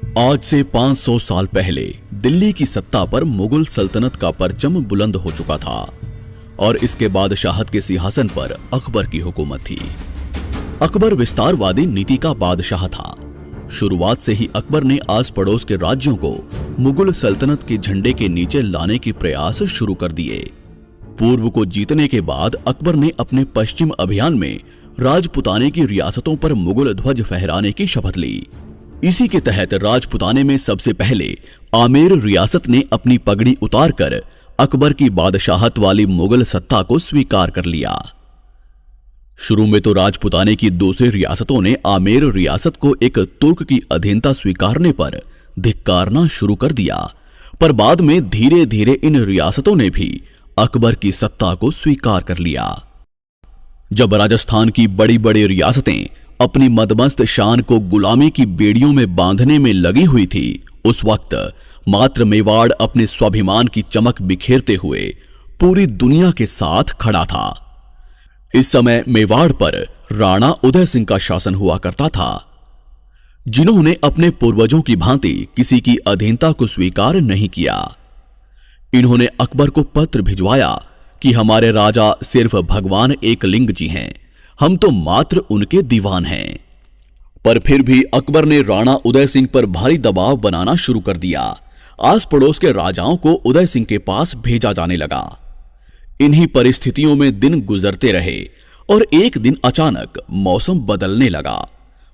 आज से 500 साल पहले दिल्ली की सत्ता पर मुगल सल्तनत का परचम बुलंद हो चुका था और इसके बादशाहत के सिंहासन पर अकबर की हुकूमत थी। अकबर विस्तारवादी नीति का बादशाह था। शुरुआत से ही अकबर ने आस पड़ोस के राज्यों को मुगल सल्तनत के झंडे के नीचे लाने के प्रयास शुरू कर दिए। पूर्व को जीतने के बाद अकबर ने अपने पश्चिम अभियान में राजपुताने की रियासतों पर मुगल ध्वज फहराने की शपथ ली। इसी के तहत राजपुताने में सबसे पहले आमेर रियासत ने अपनी पगड़ी उतारकर अकबर की बादशाहत वाली मुगल सत्ता को स्वीकार कर लिया। शुरू में तो राजपुताने की दूसरी रियासतों ने आमेर रियासत को एक तुर्क की अधीनता स्वीकारने पर धिक्कारना शुरू कर दिया, पर बाद में धीरे धीरे इन रियासतों ने भी अकबर की सत्ता को स्वीकार कर लिया। जब राजस्थान की बड़ी बड़ी रियासतें अपनी मदमस्त शान को गुलामी की बेड़ियों में बांधने में लगी हुई थी, उस वक्त मात्र मेवाड़ अपने स्वाभिमान की चमक बिखेरते हुए पूरी दुनिया के साथ खड़ा था। इस समय मेवाड़ पर राणा उदय सिंह का शासन हुआ करता था, जिन्होंने अपने पूर्वजों की भांति किसी की अधीनता को स्वीकार नहीं किया। इन्होंने अकबर को पत्र भिजवाया कि हमारे राजा सिर्फ भगवान एकलिंग जी हैं, हम तो मात्र उनके दीवान हैं। पर फिर भी अकबर ने राणा उदय सिंह पर भारी दबाव बनाना शुरू कर दिया। आस पड़ोस के राजाओं को उदय सिंह के पास भेजा जाने लगा। इन्हीं परिस्थितियों में दिन गुजरते रहे और एक दिन अचानक मौसम बदलने लगा।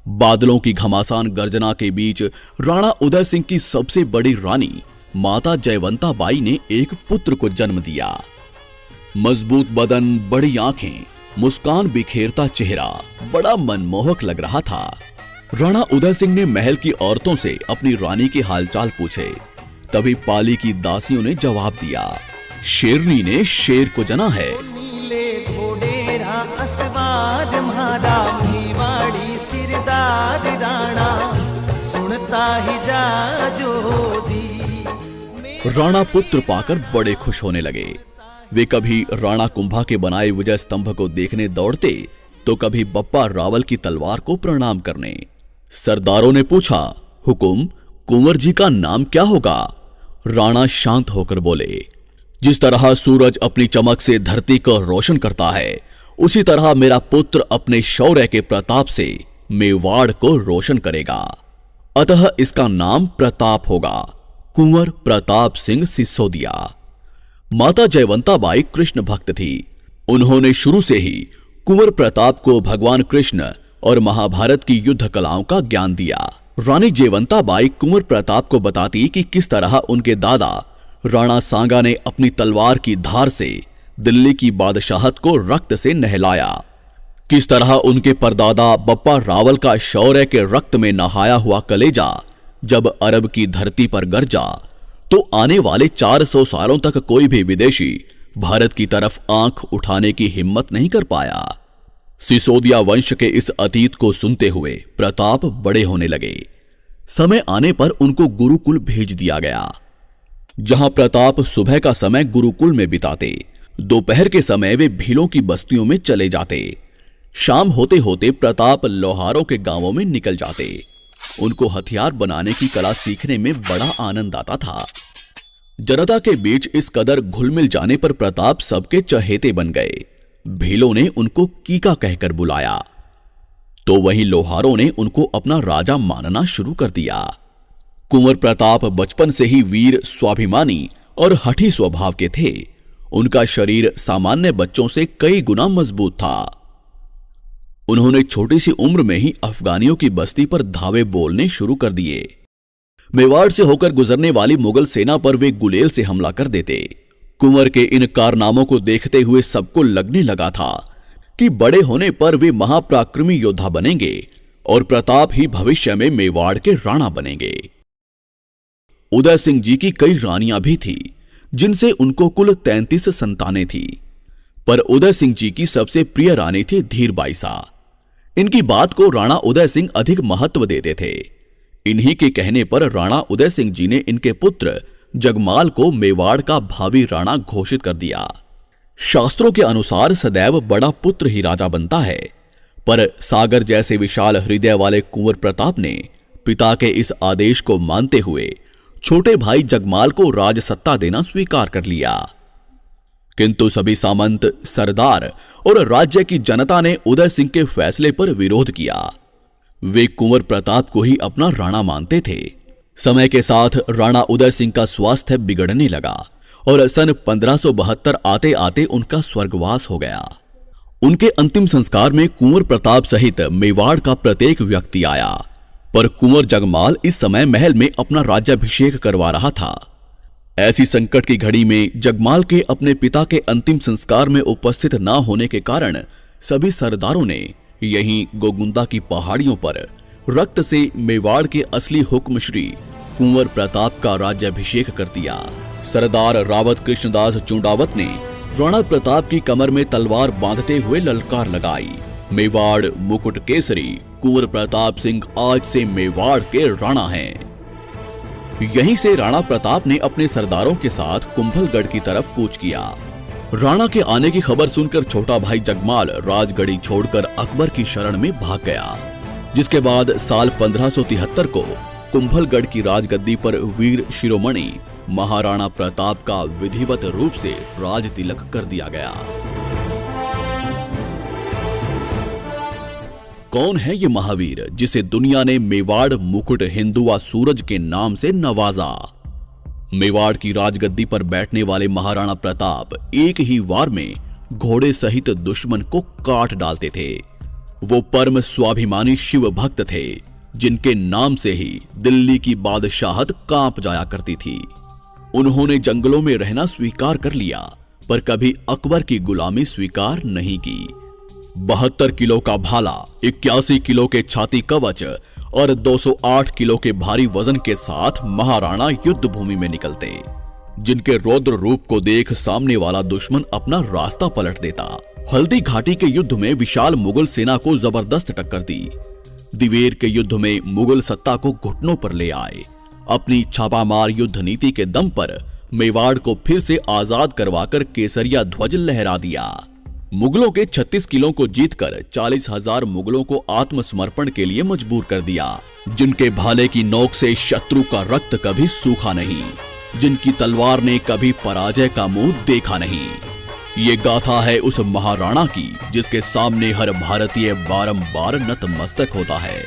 बादलों की घमासान गर्जना के बीच राणा उदय सिंह की सबसे बड़ी रानी माता जयवंता बाई ने एक पुत्र को जन्म दिया। मजबूत बदन, बड़ी आंखें, मुस्कान बिखेरता चेहरा बड़ा मनमोहक लग रहा था। राणा उदय सिंह ने महल की औरतों से अपनी रानी के हालचाल पूछे। तभी पाली की दासियों ने जवाब दिया, शेरनी ने शेर को जना है। नीले घोड़े रा असवाद म्हारा मेवाड़ी सिरदार राणा सुनता ही जा जो दी। राणा पुत्र पाकर बड़े खुश होने लगे। वे कभी राणा कुंभा के बनाए विजय स्तंभ को देखने दौड़ते तो कभी बप्पा रावल की तलवार को प्रणाम करने। सरदारों ने पूछा, हुकुम, कुंवर जी का नाम क्या होगा? राणा शांत होकर बोले, जिस तरह सूरज अपनी चमक से धरती को रोशन करता है, उसी तरह मेरा पुत्र अपने शौर्य के प्रताप से मेवाड़ को रोशन करेगा। अतः इसका नाम प्रताप होगा, कुंवर प्रताप सिंह सिसोदिया। माता जयवंता बाई कृष्ण भक्त थी। उन्होंने शुरू से ही कुंवर प्रताप को भगवान कृष्ण और महाभारत की युद्ध कलाओं का ज्ञान दिया। रानी जयवंता बाई कुंवर प्रताप को बताती कि किस तरह उनके दादा राणा सांगा ने अपनी तलवार की धार से दिल्ली की बादशाहत को रक्त से नहलाया, किस तरह उनके परदादा बप्पा रावल का शौर्य के रक्त में नहाया हुआ कलेजा जब अरब की धरती पर गरजा तो आने वाले 400 सालों तक कोई भी विदेशी भारत की तरफ आंख उठाने की हिम्मत नहीं कर पाया। सिसोदिया वंश के इस अतीत को सुनते हुए प्रताप बड़े होने लगे। समय आने पर उनको गुरुकुल भेज दिया गया, जहां प्रताप सुबह का समय गुरुकुल में बिताते, दोपहर के समय वे भीलों की बस्तियों में चले जाते, शाम होते होते प्रताप लोहारों के गांवों में निकल जाते। उनको हथियार बनाने की कला सीखने में बड़ा आनंद आता था। जनता के बीच इस कदर घुल मिल जाने पर प्रताप सबके चहेते बन गए। भीलों ने उनको कीका कहकर बुलाया, तो वहीं लोहारों ने उनको अपना राजा मानना शुरू कर दिया। कुंवर प्रताप बचपन से ही वीर, स्वाभिमानी और हठी स्वभाव के थे। उनका शरीर सामान्य बच्चों से कई गुना मजबूत था। उन्होंने छोटी सी उम्र में ही अफगानियों की बस्ती पर धावे बोलने शुरू कर दिए। मेवाड़ से होकर गुजरने वाली मुगल सेना पर वे गुलेल से हमला कर देते। कुंवर के इन कारनामों को देखते हुए सबको लगने लगा था कि बड़े होने पर वे महापराक्रमी योद्धा बनेंगे और प्रताप ही भविष्य में मेवाड़ के राणा बनेंगे। उदय सिंह जी की कई रानियां भी थी, जिनसे उनको कुल 33 संतानें थी, पर उदय सिंह जी की सबसे प्रिय रानी थी धीरबाईसा। इनकी बात को राणा उदय सिंह अधिक महत्व देते थे। इन्हीं के कहने पर राणा उदय सिंह जी ने इनके पुत्र जगमाल को मेवाड़ का भावी राणा घोषित कर दिया। शास्त्रों के अनुसार सदैव बड़ा पुत्र ही राजा बनता है, पर सागर जैसे विशाल हृदय वाले कुंवर प्रताप ने पिता के इस आदेश को मानते हुए छोटे भाई जगमाल को राजसत्ता देना स्वीकार कर लिया। किंतु सभी सामंत, सरदार और राज्य की जनता ने उदय सिंह के फैसले पर विरोध किया। वे कुंवर प्रताप को ही अपना राणा मानते थे। समय के साथ राणा उदय सिंह का स्वास्थ्य बिगड़ने लगा और सन 1572 आते आते उनका स्वर्गवास हो गया। उनके अंतिम संस्कार में कुंवर प्रताप सहित मेवाड़ का प्रत्येक व्यक्ति आया, पर कुंवर जगमाल इस समय महल में अपना राज्याभिषेक करवा रहा था। ऐसी संकट की घड़ी में जगमाल के अपने पिता के अंतिम संस्कार में उपस्थित न होने के कारण सभी सरदारों ने यहीं गोगुंदा की पहाड़ियों पर रक्त से मेवाड़ के असली हुक्म श्री कुंवर प्रताप का राज्याभिषेक कर दिया। सरदार रावत कृष्णदास चुंडावत ने राणा प्रताप की कमर में तलवार बांधते हुए ललकार लगाई, मेवाड़ मुकुट केसरी कुंवर प्रताप सिंह आज से मेवाड़ के राणा हैं। यहीं से राणा प्रताप ने अपने सरदारों के साथ कुंभलगढ़ की तरफ कूच किया। राणा के आने की खबर सुनकर छोटा भाई जगमाल राजगढ़ी छोड़कर अकबर की शरण में भाग गया, जिसके बाद साल 1573 को कुंभलगढ़ की राजगद्दी पर वीर शिरोमणि महाराणा प्रताप का विधिवत रूप से राज तिलक कर दिया गया। कौन है ये महावीर जिसे दुनिया ने मेवाड़ मुकुट हिंदुआ सूरज के नाम से नवाजा? मेवाड़ की राजगद्दी पर बैठने वाले महाराणा प्रताप एक ही वार में घोड़े सहित दुश्मन को काट डालते थे। वो परम स्वाभिमानी शिव भक्त थे, जिनके नाम से ही दिल्ली की बादशाहत कांप जाया करती थी। उन्होंने जंगलों में रहना स्वीकार कर लिया, पर कभी अकबर की गुलामी स्वीकार नहीं की। 72 किलो का भाला, 81 किलो के छाती कवच और 208 किलो के भारी वजन के साथ महाराणा युद्ध भूमि में निकलते, जिनके रौद्र रूप को देख सामने वाला दुश्मन अपना रास्ता पलट देता। हल्दी घाटी के युद्ध में विशाल मुगल सेना को जबरदस्त टक्कर दी। दिवेर के युद्ध में मुगल सत्ता को घुटनों पर ले आए। अपनी छापामार युद्ध नीति के दम पर मेवाड़ को फिर से आजाद करवाकर केसरिया ध्वज लहरा दिया। मुगलों के 36 किलों को जीतकर 40,000 मुगलों को आत्मसमर्पण के लिए मजबूर कर दिया, जिनके भाले की नोक से शत्रु का रक्त कभी सूखा नहीं, जिनकी तलवार ने कभी पराजय का मुंह देखा नहीं। ये गाथा है उस महाराणा की जिसके सामने हर भारतीय बारंबार नतमस्तक होता है।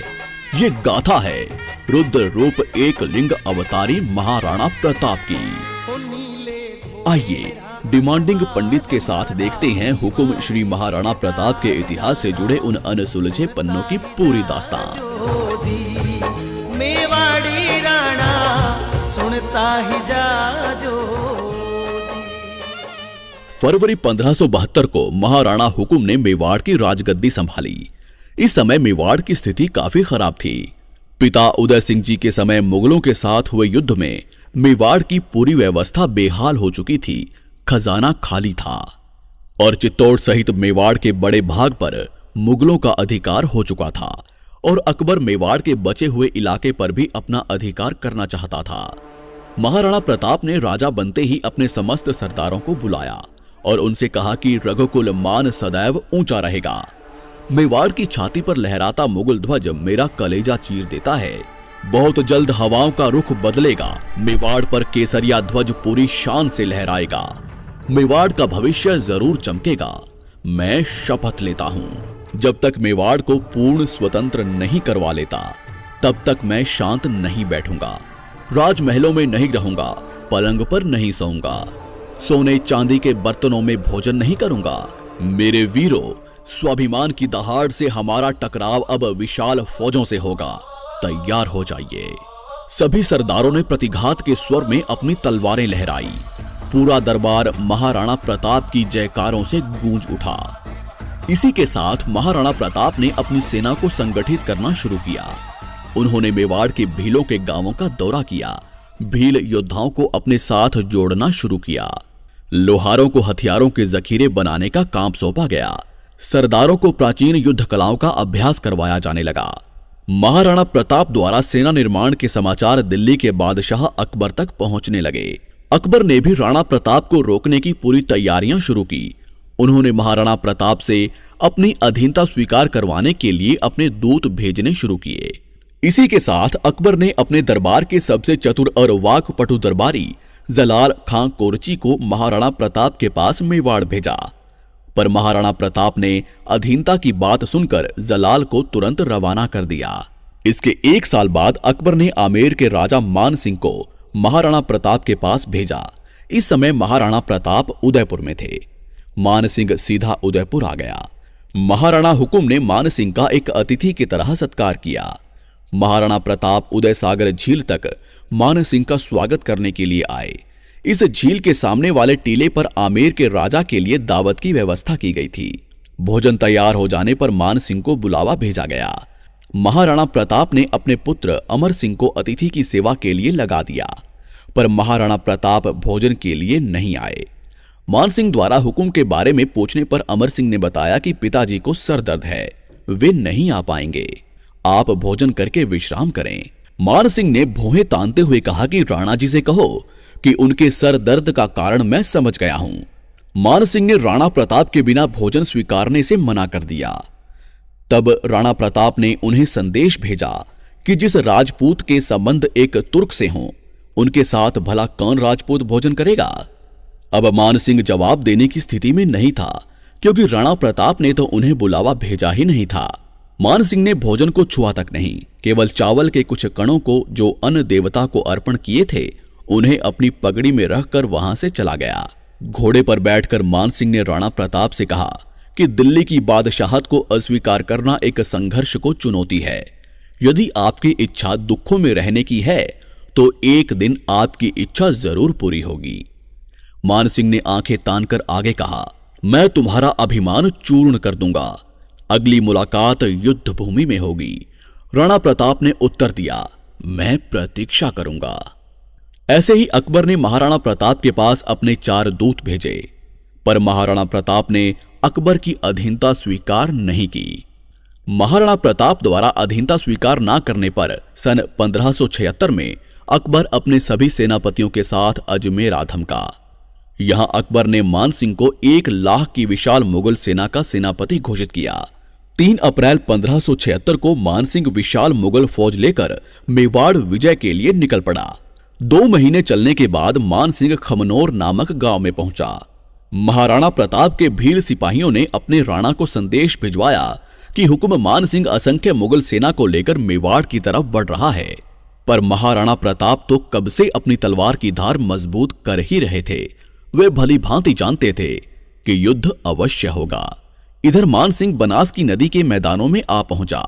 ये गाथा है रुद्र रूप एक लिंग अवतारी महाराणा प्रताप की। आइए डिमांडिंग पंडित के साथ देखते हैं हुकुम श्री महाराणा प्रताप के इतिहास से जुड़े उन अनसुलझे पन्नों की पूरी दास्तान। मेवाड़ी राणा सुनता ही जा जो। फरवरी 1572 को महाराणा हुकुम ने मेवाड़ की राजगद्दी संभाली। इस समय मेवाड़ की स्थिति काफी खराब थी। पिता उदय सिंह जी के समय मुगलों के साथ हुए युद्ध में मेवाड़ की पूरी व्यवस्था बेहाल हो चुकी थी। खजाना खाली था और चित्तौड़ सहित मेवाड़ के बड़े भाग पर मुगलों का अधिकार हो चुका था और अकबर मेवाड़ के बचे हुए इलाके पर भी अपना अधिकार करना चाहता था। महाराणा प्रताप ने राजा बनते ही अपने समस्त सरदारों को बुलाया और उनसे कहा कि रघुकुल मान सदैव ऊंचा रहेगा। मेवाड़ की छाती पर लहराता मुगल ध्वज मेरा कलेजा चीर देता है। बहुत जल्द हवाओं का रुख बदलेगा। मेवाड़ पर केसरिया ध्वज पूरी शान से लहराएगा। मेवाड़ का भविष्य जरूर चमकेगा। मैं शपथ लेता हूं, जब तक मेवाड़ को पूर्ण स्वतंत्र नहीं करवा लेता, तब तक मैं शांत नहीं बैठूंगा। राजमहलों में नहीं रहूंगा, पलंग पर नहीं सोऊंगा, सोने चांदी के बर्तनों में भोजन नहीं करूंगा। मेरे वीरों, स्वाभिमान की दहाड़ से हमारा टकराव अब विशाल फौजों से होगा। तैयार हो जाइए। सभी सरदारों ने प्रतिघात के स्वर में अपनी तलवारें लहराई। पूरा दरबार महाराणा प्रताप की जयकारों से गूंज उठा। इसी के साथ महाराणा प्रताप ने अपनी सेना को संगठित करना शुरू किया। उन्होंने मेवाड़ के भीलों के गांवों का दौरा किया। भील योद्धाओं को अपने साथ जोड़ना शुरू किया। लोहारों को हथियारों के जखीरे बनाने का काम सौंपा गया। सरदारों को प्राचीन युद्ध कलाओं का अभ्यास करवाया जाने लगा। महाराणा प्रताप द्वारा सेना निर्माण के समाचार दिल्ली के बादशाह अकबर तक पहुंचने लगे। अकबर ने भी राणा प्रताप को रोकने की पूरी तैयारियां शुरू की। उन्होंने महाराणा प्रताप से अपनी अधीनता स्वीकार करवाने के लिए अपने दूत भेजने शुरू किए। इसी के साथ अकबर ने अपने दरबार के सबसे चतुर और वाकपटु दरबारी जलाल खां कोरची को महाराणा प्रताप के पास मेवाड़ भेजा। पर महाराणा प्रताप ने अधीनता की बात सुनकर जलाल को तुरंत रवाना कर दिया। इसके 1 साल बाद अकबर ने आमेर के राजा मान सिंह को महाराणा प्रताप के पास भेजा। इस समय महाराणा प्रताप उदयपुर में थे। मान सिंह सीधा उदयपुर आ गया। महाराणा हुकुम ने मान सिंह का एक अतिथि की तरह सत्कार किया। महाराणा प्रताप उदय सागर झील तक मान सिंह का स्वागत करने के लिए आए। इस झील के सामने वाले टीले पर आमेर के राजा के लिए दावत की व्यवस्था की गई थी। भोजन तैयार हो जाने पर मान सिंह को बुलावा भेजा गया। महाराणा प्रताप ने अपने पुत्र अमर सिंह को अतिथि की सेवा के लिए लगा दिया, पर महाराणा प्रताप भोजन के लिए नहीं आए। मान सिंह द्वारा हुक्म के बारे में पूछने पर अमर सिंह ने बताया कि पिताजी को सर दर्द है, वे नहीं आ पाएंगे, आप भोजन करके विश्राम करें। मान सिंह ने भौहें तानते हुए कहा कि राणा जी से कहो कि उनके सर दर्द का कारण मैं समझ गया हूं। मान सिंह ने राणा प्रताप के बिना भोजन स्वीकारने से मना कर दिया। तब राणा प्रताप ने उन्हें संदेश भेजा कि जिस राजपूत के संबंध एक तुर्क से हों, उनके साथ भला कौन राजपूत भोजन करेगा। अब मान सिंह जवाब देने की स्थिति में नहीं था, क्योंकि राणा प्रताप ने तो उन्हें बुलावा भेजा ही नहीं था। मान सिंह ने भोजन को छुआ तक नहीं, केवल चावल के कुछ कणों को जो अन्न देवता को अर्पण किए थे उन्हें अपनी पगड़ी में रखकर वहां से चला गया। घोड़े पर बैठकर मान सिंह ने राणा प्रताप से कहा कि दिल्ली की बादशाहत को अस्वीकार करना एक संघर्ष को चुनौती है। यदि आपकी इच्छा दुखों में रहने की है तो एक दिन आपकी इच्छा जरूर पूरी होगी। मान सिंह ने आंखें तानकर आगे कहा, मैं तुम्हारा अभिमान चूर्ण कर दूंगा, अगली मुलाकात युद्ध भूमि में होगी। राणा प्रताप ने उत्तर दिया, मैं प्रतीक्षा करूंगा। ऐसे ही अकबर ने महाराणा प्रताप के पास अपने 4 दूत भेजे, पर महाराणा प्रताप ने अकबर की अधीनता स्वीकार नहीं की। महाराणा प्रताप द्वारा अधीनता स्वीकार न करने पर सन 1576 में अकबर अपने सभी सेनापतियों के साथ अजमेर आ धमका। यहां अकबर ने मान सिंह को 1 लाख की विशाल मुगल सेना का सेनापति घोषित किया। 3 अप्रैल 1576 को मान सिंह विशाल मुगल फौज लेकर मेवाड़ विजय के लिए निकल पड़ा। 2 महीने चलने के बाद मान सिंह खमनोर नामक गांव में पहुंचा। महाराणा प्रताप के भील सिपाहियों ने अपने राणा को संदेश भिजवाया कि हुक्म मान सिंह असंख्य मुगल सेना को लेकर मेवाड़ की तरफ बढ़ रहा है। पर महाराणा प्रताप तो कब से अपनी तलवार की धार मजबूत कर ही रहे थे। वे भली भांति जानते थे कि युद्ध अवश्य होगा। इधर मान सिंह बनास की नदी के मैदानों में आ पहुंचा।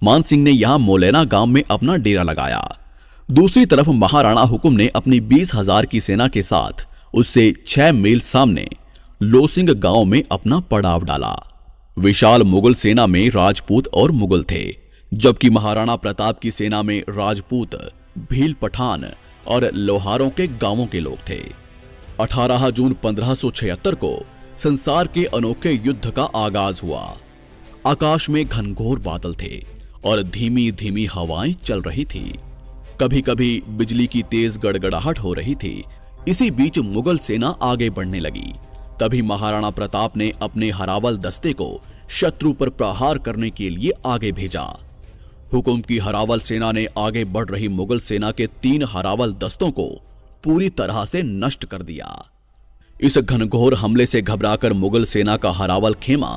मान सिंह ने यहां मोलेना गांव में अपना डेरा लगाया। दूसरी तरफ महाराणा हुकुम ने अपनी 20,000 की सेना के साथ उससे 6 मील सामने लोसिंग गांव में अपना पड़ाव डाला। विशाल मुगल सेना में राजपूत और मुगल थे, जबकि महाराणा प्रताप की सेना में राजपूत, भील पठान और लोहारों के गांवों के लोग थे। 18 जून 1576 को संसार के अनोखे युद्ध का आगाज हुआ। आकाश में घनघोर बादल थे और धीमी धीमी हवाएं चल रही थी। कभी कभी बिजली की तेज गड़गड़ाहट हो रही थी। इसी बीच मुगल सेना आगे बढ़ने लगी। तभी महाराणा प्रताप ने अपने हरावल दस्ते को शत्रु पर प्रहार करने के लिए आगे भेजा। हुकुम की हरावल सेना ने आगे बढ़ रही मुगल सेना के 3 हरावल दस्तों को पूरी तरह से नष्ट कर दिया। इस घनघोर हमले से घबराकर मुगल सेना का हरावल खेमा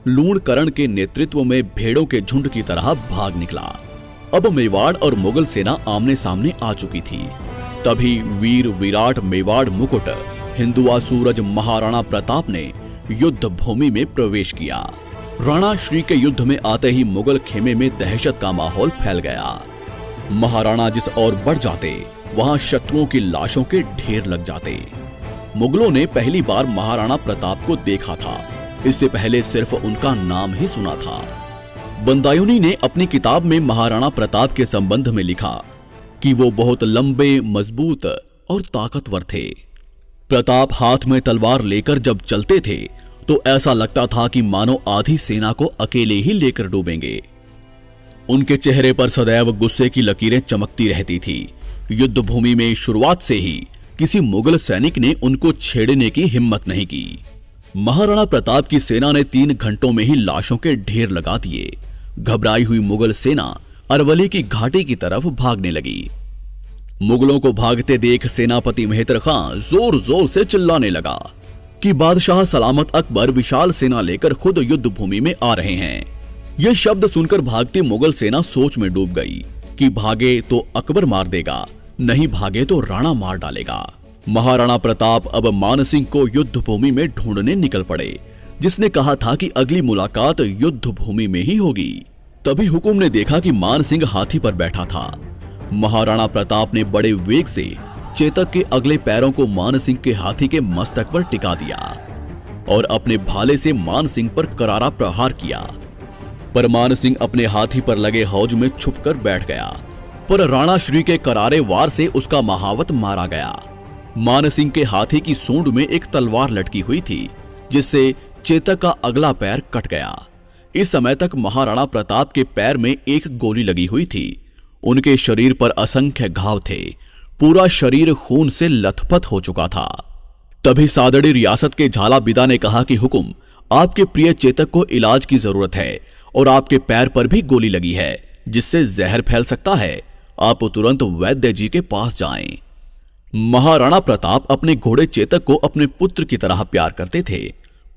लूणकरण के नेतृत्व में भेड़ों के झुंड की तरह भाग निकला। अब मेवाड़ और मुगल सेना आमने सामने आ चुकी थी। तभी वीर विराट मेवाड़ मुकुट हिंदुआ सूरज महाराणा प्रताप ने युद्ध भूमि में प्रवेश किया। राणा श्री के युद्ध में आते ही मुगल खेमे में दहशत का माहौल फैल गया। महाराणा जिस ओर बढ़ जाते वहां शत्रुओं की लाशों के ढेर लग जाते। मुगलों ने पहली बार महाराणा प्रताप को देखा था, इससे पहले सिर्फ उनका नाम ही सुना था। बंदायूनी ने अपनी किताब में महाराणा प्रताप के संबंध में लिखा कि वो बहुत लंबे, मजबूत और ताकतवर थे। प्रताप हाथ में तलवार लेकर जब चलते थे तो ऐसा लगता था कि मानो आधी सेना को अकेले ही लेकर डूबेंगे। उनके चेहरे पर सदैव गुस्से की लकीरें चमकती रहती थी। युद्ध भूमि में शुरुआत से ही किसी मुगल सैनिक ने उनको छेड़ने की हिम्मत नहीं की। महाराणा प्रताप की सेना ने 3 घंटों में ही लाशों के ढेर लगा दिए। घबराई हुई मुगल सेना अरवली की घाटी की तरफ भागने लगी। मुगलों को भागते देख सेनापति मेहतर खां जोर जोर से चिल्लाने लगा कि बादशाह सलामत अकबर विशाल सेना लेकर खुद युद्ध भूमि में आ रहे हैं। यह शब्द सुनकर भागती मुगल सेना सोच में डूब गई कि भागे तो अकबर मार देगा, नहीं भागे तो राणा मार डालेगा। महाराणा प्रताप अब मान सिंह को युद्ध भूमि में ढूंढने निकल पड़े, जिसने कहा था कि अगली मुलाकात युद्ध भूमि में ही होगी। तभी हुकुम ने देखा कि मान सिंह हाथी पर बैठा था। महाराणा प्रताप ने बड़े वेग से चेतक के अगले पैरों को मान सिंह के हाथी के मस्तक पर टिका दिया और अपने भाले से मान सिंह पर करारा प्रहार किया। पर मान सिंह अपने हाथी पर लगे हौज में छुपकर बैठ गया, पर राणा श्री के करारे वार से उसका महावत मारा गया। मान सिंह के हाथी की सूंड में एक तलवार लटकी हुई थी, जिससे चेतक का अगला पैर कट गया। इस समय तक महाराणा प्रताप के पैर में एक गोली लगी हुई थी। उनके शरीर पर असंख्य घाव थे, पूरा शरीर खून से लथपथ हो चुका था। तभी सादड़ी रियासत के झालाबिदा ने कहा कि हुकुम, आपके प्रिय चेतक को इलाज की जरूरत है और आपके पैर पर भी गोली लगी है, जिससे जहर फैल सकता है। आप तुरंत वैद्य जी के पास जाएं। महाराणा प्रताप अपने घोड़े चेतक को अपने पुत्र की तरह प्यार करते थे।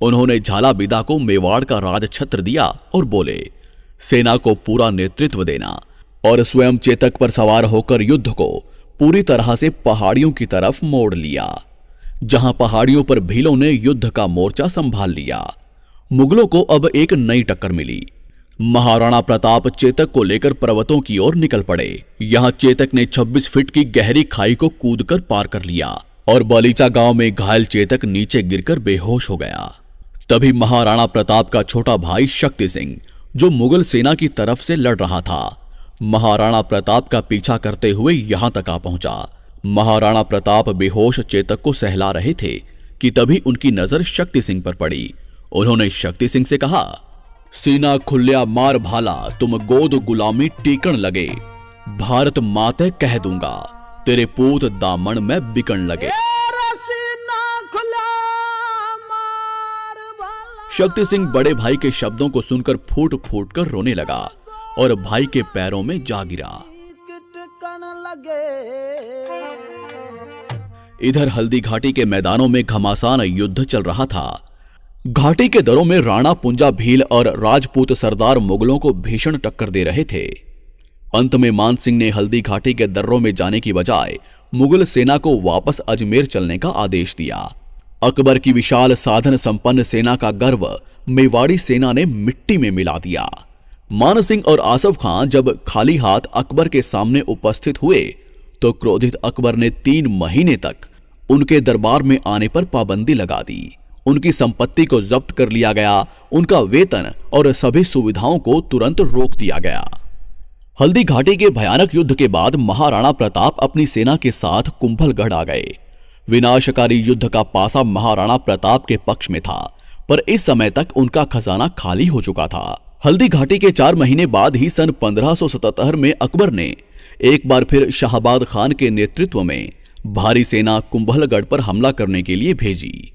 उन्होंने झालाबिदा को मेवाड़ का राजछत्र दिया और बोले, सेना को पूरा नेतृत्व देना और स्वयं चेतक पर सवार होकर युद्ध को पूरी तरह से पहाड़ियों की तरफ मोड़ लिया। जहां पहाड़ियों पर भीलों ने युद्ध का मोर्चा संभाल लिया, मुगलों को अब एक नई टक्कर मिली। महाराणा प्रताप चेतक को लेकर पर्वतों की ओर निकल पड़े। यहां चेतक ने 26 फीट की गहरी खाई को कूदकर पार कर लिया और बलीचा गांव में घायल चेतक नीचे गिरकर बेहोश हो गया। तभी महाराणा प्रताप का छोटा भाई शक्ति सिंह, जो मुगल सेना की तरफ से लड़ रहा था, महाराणा प्रताप का पीछा करते हुए यहां तक आ पहुंचा। महाराणा प्रताप बेहोश चेतक को सहला रहे थे कि तभी उनकी नजर शक्ति सिंह पर पड़ी। उन्होंने शक्ति सिंह से कहा, सीना खुल्या मार भाला, तुम गोद गुलामी टीकण लगे, भारत माते कह दूंगा, तेरे पूत दामन में बिकन लगे। शक्ति सिंह बड़े भाई के शब्दों को सुनकर फूट फूट कर रोने लगा और भाई के पैरों में जा गिरा। इधर हल्दी घाटी के मैदानों में घमासान युद्ध चल रहा था। घाटी के दरों में राणा पुंजा भील और राजपूत सरदार मुगलों को भीषण टक्कर दे रहे थे। अंत में मान सिंह ने हल्दी घाटी के दर्रों में जाने की बजाय मुगल सेना को वापस अजमेर चलने का आदेश दिया। अकबर की विशाल साधन संपन्न सेना का गर्व मेवाड़ी सेना ने मिट्टी में मिला दिया। मान सिंह और आसफ खां जब खाली हाथ अकबर के सामने उपस्थित हुए तो क्रोधित अकबर ने 3 महीने तक उनके दरबार में आने पर पाबंदी लगा दी। उनकी संपत्ति को जब्त कर लिया गया, उनका वेतन और सभी सुविधाओं को तुरंत रोक दिया गया। हल्दी घाटी के भयानक युद्ध के बाद महाराणा प्रताप अपनी सेना के साथ कुंभलगढ़ आ गए। विनाशकारी युद्ध का पासा महाराणा प्रताप के पक्ष में था, पर इस समय तक उनका खजाना खाली हो चुका था। हल्दी घाटी के 4 महीने बाद ही सन 1577 में अकबर ने एक बार फिर शाहबाद खान के नेतृत्व में भारी सेना कुंभलगढ़ पर हमला करने के लिए भेजी।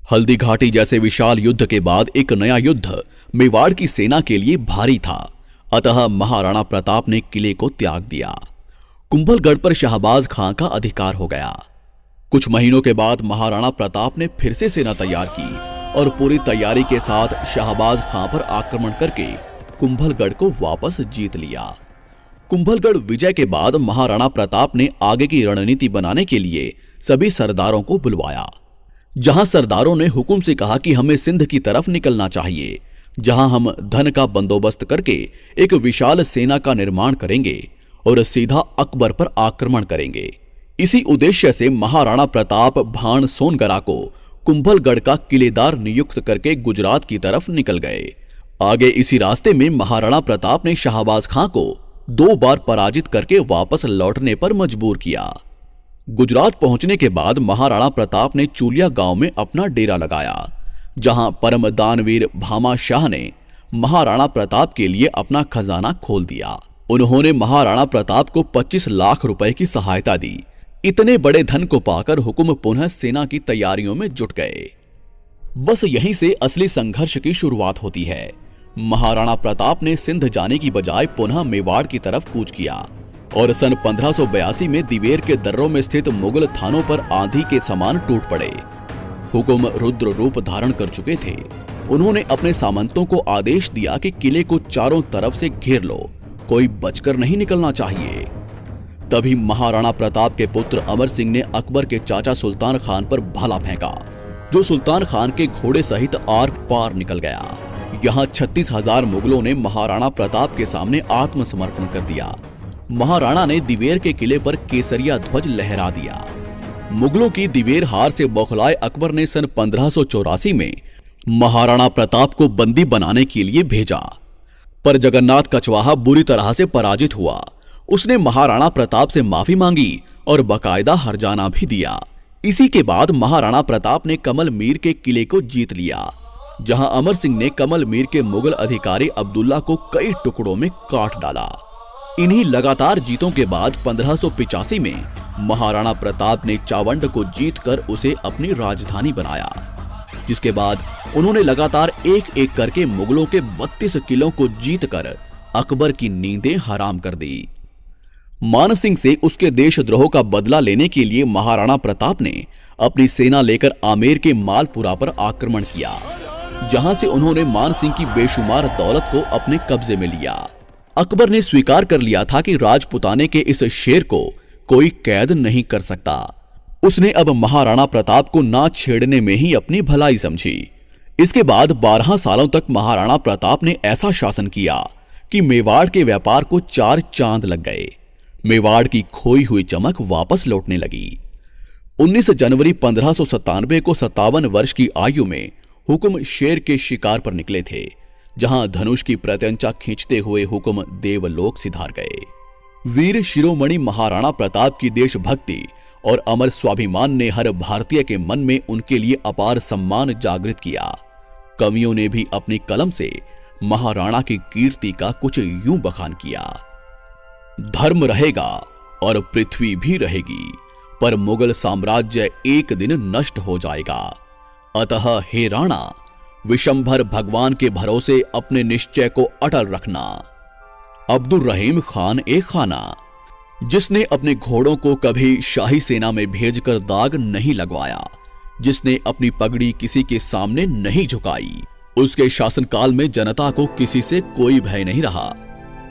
हल्दी घाटी जैसे विशाल युद्ध के बाद एक नया युद्ध मेवाड़ की सेना के लिए भारी था, अतः महाराणा प्रताप ने किले को त्याग दिया। कुंभलगढ़ पर शाहबाज खां का अधिकार हो गया। कुछ महीनों के बाद महाराणा प्रताप ने फिर से सेना तैयार की और पूरी तैयारी के साथ शाहबाज खां पर आक्रमण करके कुंभलगढ़ को वापस जीत लिया। कुंभलगढ़ विजय के बाद महाराणा प्रताप ने आगे की रणनीति बनाने के लिए सभी सरदारों को बुलवाया। जहां सरदारों ने हुकुम से कहा कि हमें सिंध की तरफ निकलना चाहिए, जहां हम धन का बंदोबस्त करके एक विशाल सेना का निर्माण करेंगे और सीधा अकबर पर आक्रमण करेंगे। इसी उद्देश्य से महाराणा प्रताप भाण सोनगरा को कुंभलगढ़ का किलेदार नियुक्त करके गुजरात की तरफ निकल गए। आगे इसी रास्ते में महाराणा प्रताप ने शाहबाज खां को 2 बार पराजित करके वापस लौटने पर मजबूर किया। गुजरात पहुंचने के बाद महाराणा प्रताप ने चूलिया गांव में अपना डेरा लगाया, जहां परम दानवीर भामा शाह ने महाराणा प्रताप के लिए अपना खजाना खोल दिया। उन्होंने महाराणा प्रताप को 25 लाख रुपए की सहायता दी। इतने बड़े धन को पाकर हुकुम पुनः सेना की तैयारियों में जुट गए। बस यहीं से असली संघर्ष की शुरुआत होती है। महाराणा प्रताप ने सिंध जाने की बजाय पुनः मेवाड़ की तरफ कूच किया और सन 1582 में दिवेर के दर्रों में स्थित मुगल थानों पर आंधी के समान टूट पड़े। हुकुम रुद्र रूप धारण कर चुके थे। उन्होंने अपने सामंतों को आदेश दिया कि किले को चारों तरफ से घेर लो, कोई बचकर नहीं निकलना चाहिए। तभी महाराणा प्रताप के पुत्र अमर सिंह ने अकबर के चाचा सुल्तान खान पर भाला फेंका, जो सुल्तान खान के घोड़े सहित आर पार निकल गया। यहाँ 36,000 मुगलों ने महाराणा प्रताप के सामने आत्मसमर्पण कर दिया। महाराणा ने दिवेर के किले पर केसरिया ध्वज लहरा दिया। मुगलों की दिवेर हार से बौखलाए अकबर ने सन 1584 में महाराणा प्रताप को बंदी बनाने के लिए भेजा, पर जगन्नाथ कछवाहा बुरी तरह से पराजित हुआ। उसने महाराणा प्रताप से माफी मांगी और बकायदा हरजाना भी दिया। इसी के बाद महाराणा प्रताप ने कमल मीर के किले को जीत लिया, जहां अमर सिंह ने कमल मीर के मुगल अधिकारी अब्दुल्ला को कई टुकड़ों में काट डाला। इन्हीं लगातार जीतों के बाद 1585 में महाराणा प्रताप ने चावंड को जीतकर उसे अपनी राजधानी बनाया, जिसके बाद उन्होंने लगातार एक एक करके मुगलों के 32 किलों को जीतकर अकबर की नींदें हराम कर दी। मान सिंह से उसके देशद्रोह का बदला लेने के लिए महाराणा प्रताप ने अपनी सेना लेकर आमेर के मालपुरा पर आक्रमण किया, जहां से उन्होंने मान सिंह की बेशुमार दौलत को अपने कब्जे में लिया। अकबर ने स्वीकार कर लिया था कि राजपुताने के इस शेर को कोई कैद नहीं कर सकता। उसने अब महाराणा प्रताप को ना छेड़ने में ही अपनी भलाई समझी। इसके बाद 12 सालों तक महाराणा प्रताप ने ऐसा शासन किया कि मेवाड़ के व्यापार को 4 चांद लग गए। मेवाड़ की खोई हुई चमक वापस लौटने लगी। 19 जनवरी 1597 को 57 वर्ष की आयु में हुकुम शेर के शिकार पर निकले थे, जहां धनुष की प्रत्यंचा खींचते हुए हुकुम देवलोक सिधार गए। वीर शिरोमणि महाराणा प्रताप की देशभक्ति और अमर स्वाभिमान ने हर भारतीय के मन में उनके लिए अपार सम्मान जागृत किया। कवियों ने भी अपनी कलम से महाराणा की कीर्ति का कुछ यूं बखान किया। धर्म रहेगा और पृथ्वी भी रहेगी, पर मुगल साम्राज्य एक दिन नष्ट हो जाएगा। अतः हे राणा, विशंभर भगवान के भरोसे अपने निश्चय को अटल रखना। अब्दुल रहीम खान ए खाना, जिसने अपने घोड़ों को कभी शाही सेना में भेजकर दाग नहीं लगवाया, जिसने अपनी पगड़ी किसी के सामने नहीं झुकाई, उसके शासनकाल में जनता को किसी से कोई भय नहीं रहा।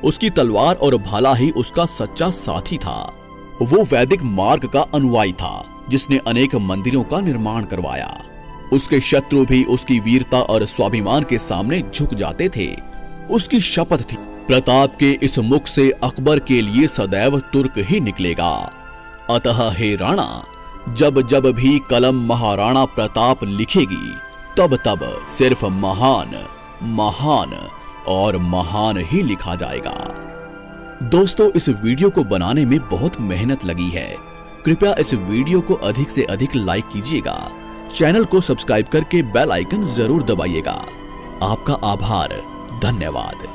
उसकी तलवार और भाला ही उसका सच्चा साथी था। वो वैदिक मार्ग का अनुयायी था, जिसने अनेक मंदिरों का निर्माण करवाया। उसके शत्रु भी उसकी वीरता और स्वाभिमान के सामने झुक जाते थे। उसकी शपथ थी, प्रताप के इस मुख से अकबर के लिए सदैव तुर्क ही निकलेगा। अतः हे राणा, जब जब भी कलम महाराणा प्रताप लिखेगी, तब तब सिर्फ महान, महान और महान ही लिखा जाएगा। दोस्तों, इस वीडियो को बनाने में बहुत मेहनत लगी है। कृपया इस वीडियो को अधिक से अधिक लाइक कीजिएगा। चैनल को सब्सक्राइब करके बेल आइकन जरूर दबाइएगा। आपका आभार, धन्यवाद।